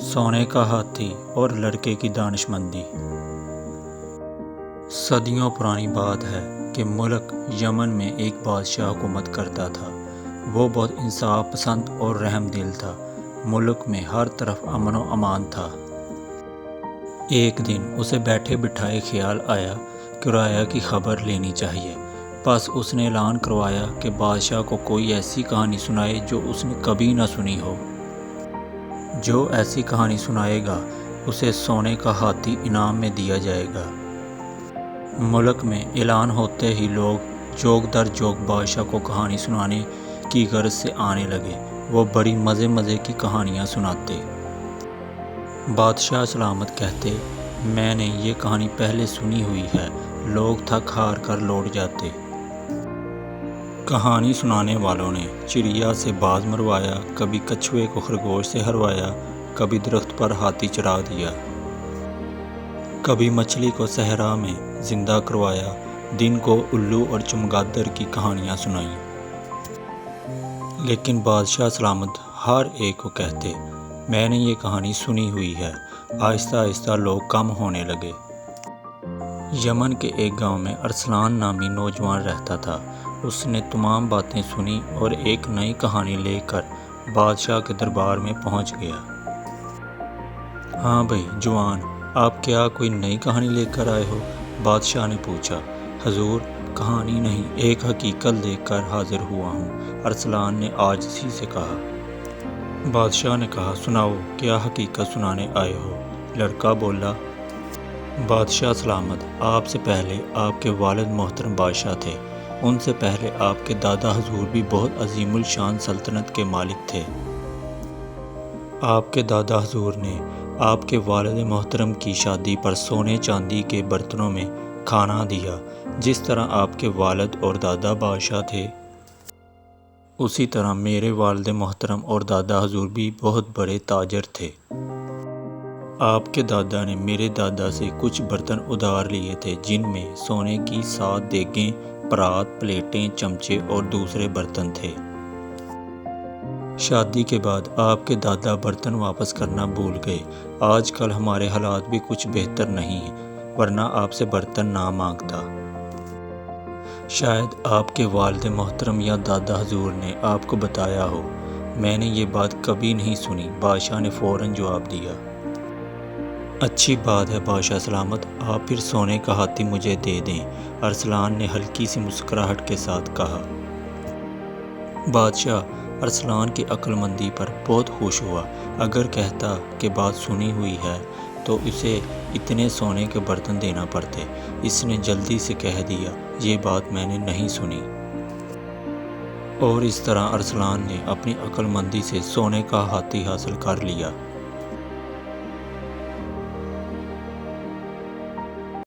सोने का हाथी और लड़के की दानिशमंदी। सदियों पुरानी बात है कि मुल्क यमन में एक बादशाह हुकूमत करता था। वो बहुत इंसाफ पसंद और रहम दिल था। मुल्क में हर तरफ अमन व अमान था। एक दिन उसे बैठे बिठाए ख्याल आया कि राया की खबर लेनी चाहिए। बस उसने ऐलान करवाया कि बादशाह को कोई ऐसी कहानी सुनाए जो उसने कभी न सुनी हो। जो ऐसी कहानी सुनाएगा उसे सोने का हाथी इनाम में दिया जाएगा। मुल्क में ऐलान होते ही लोग जोक दर जोक बादशाह को कहानी सुनाने की गर्ज से आने लगे। वो बड़ी मज़े की कहानियाँ सुनाते। बादशाह सलामत कहते, मैंने ये कहानी पहले सुनी हुई है। लोग थक हार कर लौट जाते। कहानी सुनाने वालों ने चिड़िया से बाज मरवाया, कभी कछुए को खरगोश से हरवाया, कभी दरख्त पर हाथी चढ़ा दिया, कभी मछली को सहरा में जिंदा करवाया, दिन को उल्लू और चमगादड़ की कहानियाँ सुनाई। लेकिन बादशाह सलामत हर एक को कहते, मैंने ये कहानी सुनी हुई है। आहिस्ता आहिस्ता लोग कम होने लगे। यमन के एक गांव में अरसलान नामी नौजवान रहता था। उसने तमाम बातें सुनी और एक नई कहानी लेकर बादशाह के दरबार में पहुंच गया। हाँ भाई जवान, आप क्या कोई नई कहानी लेकर आए हो? बादशाह ने पूछा। हजूर, कहानी नहीं, एक हकीकत लेकर हाजिर हुआ हूँ, अरसलान ने आजिज़ी से कहा। बादशाह ने कहा, सुनाओ, क्या हकीकत सुनाने आए हो? लड़का बोला, बादशाह सलामत, आपसे पहले आपके वालिद मोहतरम बादशाह थे। उनसे पहले आपके दादा हजूर भी बहुत अजीमुल शान सल्तनत के मालिक थे। आपके दादा हजूर ने आपके वालिद मोहतरम की शादी पर सोने चांदी के बर्तनों में खाना दिया। जिस तरह आपके वालिद और दादा बादशाह थे, उसी तरह मेरे वालिद मोहतरम और दादा हजूर भी बहुत बड़े ताजर थे। आपके दादा ने मेरे दादा से कुछ बर्तन उधार लिए थे, जिनमें सोने की 7 देगें, परात, प्लेटें, चमचे और दूसरे बर्तन थे। शादी के बाद आपके दादा बर्तन वापस करना भूल गए। आजकल हमारे हालात भी कुछ बेहतर नहीं हैं, वरना आपसे बर्तन ना मांगता। शायद आपके वालिद मोहतरम या दादा हजूर ने आपको बताया हो। मैंने ये बात कभी नहीं सुनी, बादशाह ने फ़ौरन जवाब दिया। अच्छी बात है बादशाह सलामत, आप फिर सोने का हाथी मुझे दे दें, अरसलान ने हल्की सी मुस्कुराहट के साथ कहा। बादशाह अरसलान की अक्लमंदी पर बहुत खुश हुआ। अगर कहता कि बात सुनी हुई है तो इसे इतने सोने के बर्तन देना पड़ते। इसने जल्दी से कह दिया, ये बात मैंने नहीं सुनी। और इस तरह अरसलान ने अपनी अक्लमंदी से सोने का हाथी हासिल कर लिया।